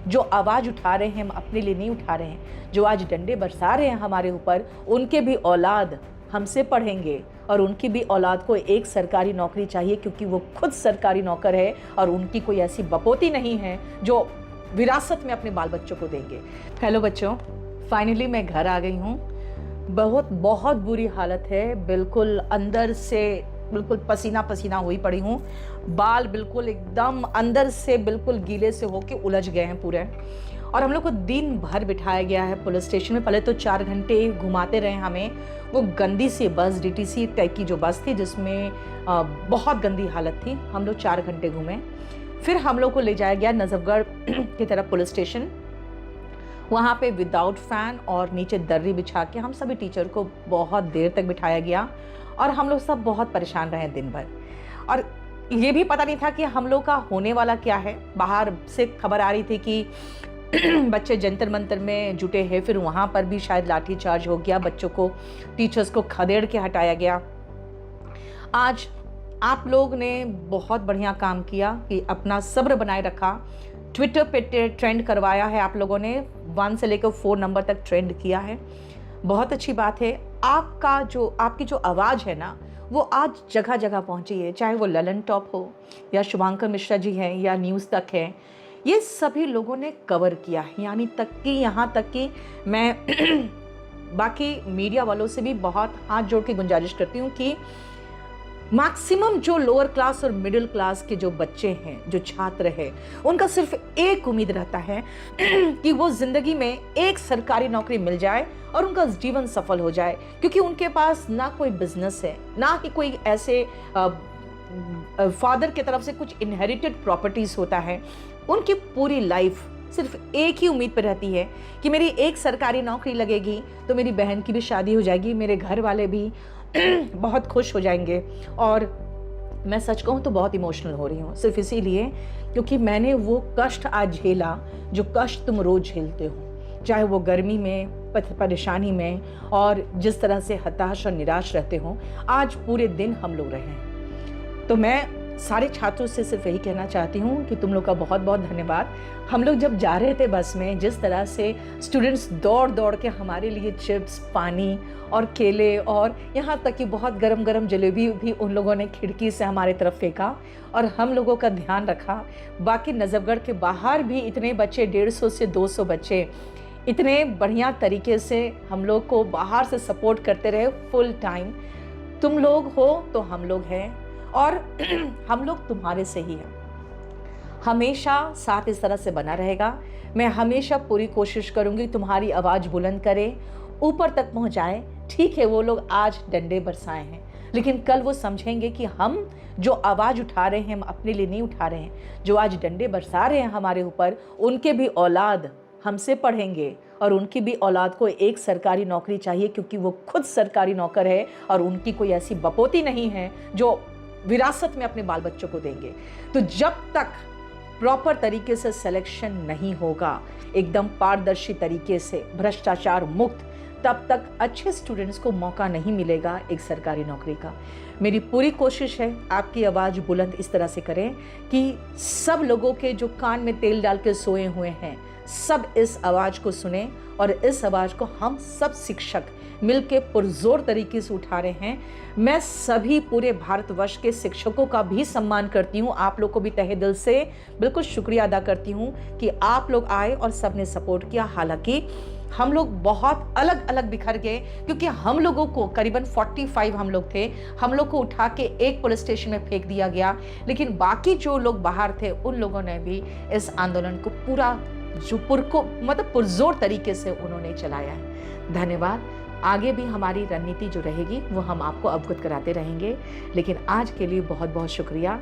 जो आवाज़ उठा रहे हैं हम अपने लिए नहीं उठा रहे हैं, जो आज डंडे बरसा रहे हैं हमारे ऊपर, उनके भी औलाद हमसे पढ़ेंगे और उनकी भी औलाद को एक सरकारी नौकरी चाहिए, क्योंकि वो खुद सरकारी नौकर है और उनकी कोई ऐसी बपोती नहीं है जो विरासत में अपने बाल बच्चों को देंगे। हेलो बच्चों, फाइनली मैं घर आ गई हूँ। बहुत बहुत बुरी हालत है, बिल्कुल अंदर से बिल्कुल पसीना पसीना हुई पड़ी हूँ। बाल बिल्कुल एकदम अंदर से बिल्कुल गीले से होके उलझ गए हैं पूरे। और हम लोग को दिन भर बिठाया गया है पुलिस स्टेशन में। पहले तो 4 घंटे घुमाते रहे हमें। वो गंदी सी बस, DTC टाइप की जो बस थी, जिसमें बहुत गंदी हालत थी। हम लोग 4 घंटे घूमे। फिर हम लोग को ले जाया गया नजफगढ़ की तरफ पुलिस स्टेशन। वहाँ पे विदाउट फैन और नीचे दर्री बिछा के हम सभी टीचर को बहुत देर तक बिठाया गया और हम लोग सब बहुत परेशान रहे दिन भर। और ये भी पता नहीं था कि हम लोग का होने वाला क्या है। बाहर से खबर आ रही थी कि बच्चे जंतर मंतर में जुटे हैं, फिर वहाँ पर भी शायद लाठीचार्ज हो गया, बच्चों को, टीचर्स को खदेड़ के हटाया गया। आज आप लोग ने बहुत बढ़िया काम किया कि अपना सब्र बनाए रखा। ट्विटर पे ट्रेंड करवाया है आप लोगों ने, 1 से लेकर 4 नंबर तक ट्रेंड किया है। बहुत अच्छी बात है। आपकी जो आवाज़ है ना, वो आज जगह जगह पहुंची है, चाहे वो ललन टॉप हो या शुभांकर मिश्रा जी हैं या न्यूज़ तक है। ये सभी लोगों ने कवर किया है, यहाँ तक कि मैं बाकी मीडिया वालों से भी बहुत हाथ जोड़ के गुंजारिश करती हूँ कि मैक्सिमम जो लोअर क्लास और मिडिल क्लास के जो बच्चे हैं, जो छात्र हैं, उनका सिर्फ एक उम्मीद रहता है कि वो जिंदगी में एक सरकारी नौकरी मिल जाए और उनका जीवन सफल हो जाए, क्योंकि उनके पास ना कोई बिजनेस है, ना ही कोई ऐसे फादर की तरफ से कुछ इनहेरिटेड प्रॉपर्टीज होता है। उनकी पूरी लाइफ सिर्फ एक ही उम्मीद पर रहती है कि मेरी एक सरकारी नौकरी लगेगी तो मेरी बहन की भी शादी हो जाएगी, मेरे घर वाले भी बहुत खुश हो जाएंगे। और मैं सच कहूँ तो बहुत इमोशनल हो रही हूँ, सिर्फ इसीलिए क्योंकि मैंने वो कष्ट आज झेला जो कष्ट तुम रोज झेलते हो, चाहे वो गर्मी में, परेशानी में, और जिस तरह से हताश और निराश रहते हो। आज पूरे दिन हम लोग रहे हैं। तो मैं सारे छात्रों से सिर्फ यही कहना चाहती हूँ कि तुम लोग का बहुत बहुत धन्यवाद। हम लोग जब जा रहे थे बस में, जिस तरह से स्टूडेंट्स दौड़ दौड़ के हमारे लिए चिप्स, पानी और केले और यहाँ तक कि बहुत गरम गरम जलेबी भी उन लोगों ने खिड़की से हमारे तरफ फेंका और हम लोगों का ध्यान रखा। बाकी नजफगढ़ के बाहर भी इतने बच्चे, 150 से 200 बच्चे इतने बढ़िया तरीके से हम लोग को बाहर से सपोर्ट करते रहे फुल टाइम। तुम लोग हो तो हम लोग हैं और हम लोग तुम्हारे से ही हैं। हमेशा साथ इस तरह से बना रहेगा। मैं हमेशा पूरी कोशिश करूंगी तुम्हारी आवाज़ बुलंद करे, ऊपर तक पहुंचाए। ठीक है, वो लोग आज डंडे बरसाए हैं, लेकिन कल वो समझेंगे कि हम जो आवाज़ उठा रहे हैं हम अपने लिए नहीं उठा रहे हैं। जो आज डंडे बरसा रहे हैं हमारे ऊपर, उनके भी औलाद हमसे पढ़ेंगे और उनकी भी औलाद को एक सरकारी नौकरी चाहिए, क्योंकि वो खुद सरकारी नौकर है और उनकी कोई ऐसी बपोती नहीं है जो विरासत में अपने बाल बच्चों को देंगे। तो जब तक प्रॉपर तरीके से सिलेक्शन नहीं होगा, एकदम पारदर्शी तरीके से, भ्रष्टाचार मुक्त, तब तक अच्छे स्टूडेंट्स को मौका नहीं मिलेगा एक सरकारी नौकरी का। मेरी पूरी कोशिश है आपकी आवाज़ बुलंद इस तरह से करें कि सब लोगों के जो कान में तेल डाल के सोए हुए हैं, सब इस आवाज़ को सुने और इस आवाज़ को हम सब शिक्षक मिलके पुरजोर तरीके से उठा रहे हैं। मैं सभी पूरे भारतवर्ष के शिक्षकों का भी सम्मान करती हूँ। आप लोग को भी तहे दिल से बिल्कुल शुक्रिया अदा करती हूँ कि आप लोग आए और सबने सपोर्ट किया। हालांकि हम लोग बहुत अलग अलग बिखर गए, क्योंकि हम लोगों को करीबन 45 हम लोग थे, हम लोग को उठा के एक पुलिस स्टेशन में फेंक दिया गया। लेकिन बाकी जो लोग बाहर थे, उन लोगों ने भी इस आंदोलन को पूरा पुरजोर तरीके से उन्होंने चलाया है। धन्यवाद। आगे भी हमारी रणनीति जो रहेगी वो हम आपको अवगत कराते रहेंगे, लेकिन आज के लिए बहुत बहुत शुक्रिया।